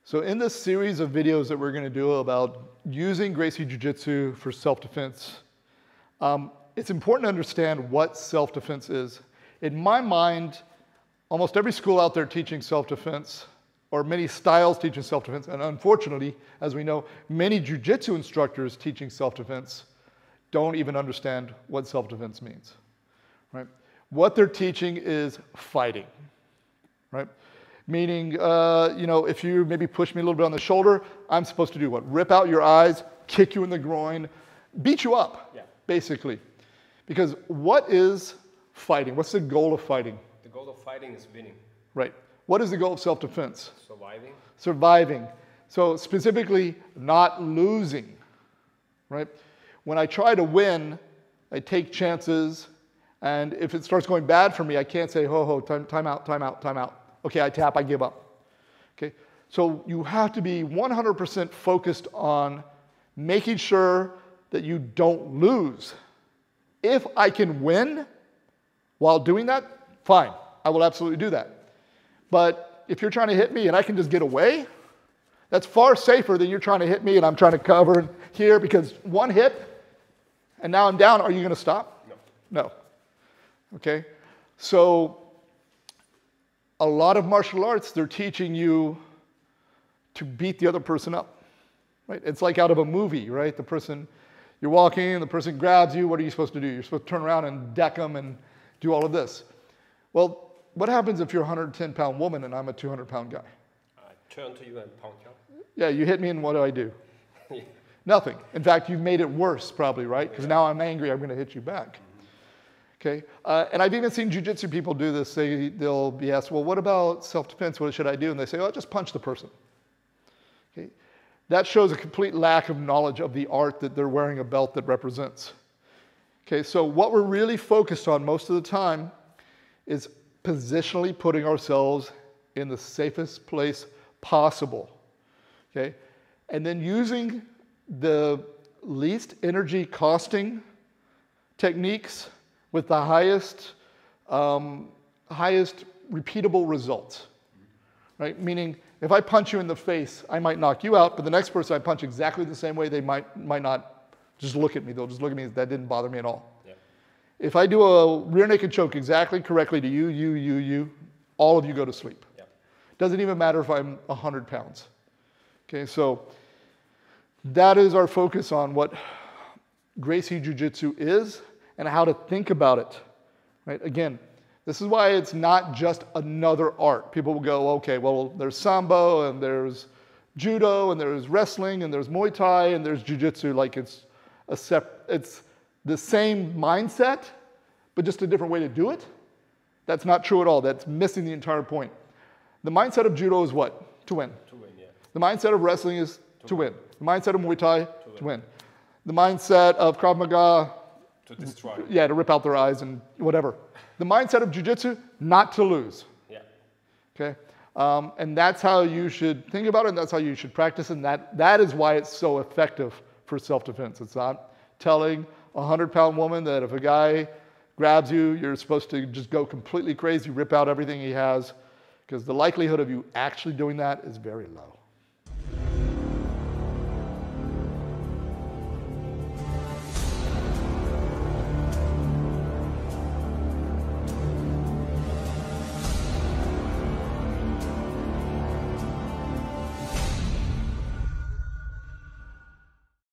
So in this series of videos that we're going to do about using Gracie Jiu-Jitsu for self-defense, it's important to understand what self-defense is. In my mind, almost every school out there teaching self-defense, or many styles teaching self-defense, and unfortunately, as we know, many Jiu-Jitsu instructors teaching self-defense don't even understand what self-defense means, right? What they're teaching is fighting, right? Meaning, if you maybe push me a little bit on the shoulder, I'm supposed to do what? Rip out your eyes, kick you in the groin, beat you up, basically. Because what is fighting? What's the goal of fighting? The goal of fighting is winning. Right. What is the goal of self-defense? Surviving. Surviving. So specifically, not losing, right? When I try to win, I take chances, and if it starts going bad for me, I can't say, time out, time out, time out. Okay, I tap, I give up. Okay, so you have to be 100% focused on making sure that you don't lose. If I can win while doing that, fine, I will absolutely do that. But if you're trying to hit me and I can just get away, that's far safer than you're trying to hit me and I'm trying to cover here, because one hit and now I'm down. Are you going to stop? No. No. Okay, so a lot of martial arts, they're teaching you to beat the other person up, right? It's like out of a movie, right? The person, you're walking, the person grabs you, what are you supposed to do? You're supposed to turn around and deck them and do all of this. Well, what happens if you're a 110-pound woman and I'm a 200-pound guy? I turn to you and pound you. Yeah, you hit me and what do? Nothing. In fact, you've made it worse probably, right? Because now I'm angry, I'm going to hit you back. Okay, and I've even seen jiu-jitsu people do this. They'll be asked, well, what about self-defense? What should I do? And they say, oh, just punch the person. Okay, that shows a complete lack of knowledge of the art that they're wearing a belt that represents. Okay, so what we're really focused on most of the time is positionally putting ourselves in the safest place possible. Okay, and then using the least energy costing techniques with the highest repeatable results, right? Meaning, if I punch you in the face, I might knock you out, but the next person I punch exactly the same way, they might not just look at me. They'll just look at me, that didn't bother me at all. Yeah. If I do a rear naked choke exactly correctly to you, all of you go to sleep. Yeah. Doesn't even matter if I'm 100 pounds. Okay, so that is our focus on what Gracie Jiu-Jitsu is and how to think about it, right? Again, this is why it's not just another art. People will go, okay, well, there's Sambo, and there's Judo, and there's wrestling, and there's Muay Thai, and there's Jiu-Jitsu, like it's the same mindset, but just a different way to do it. That's not true at all. That's missing the entire point. The mindset of Judo is what? To win. To win, yeah. The mindset of wrestling is to win. The mindset of Muay Thai, to win. The mindset of Krav Maga, to destroy. Yeah, to rip out their eyes and whatever. The mindset of Jiu-Jitsu, not to lose. Yeah. Okay? And that's how you should think about it, and that's how you should practice, and that is why it's so effective for self-defense. It's not telling a 100-pound woman that if a guy grabs you, you're supposed to just go completely crazy, rip out everything he has, because the likelihood of you actually doing that is very low.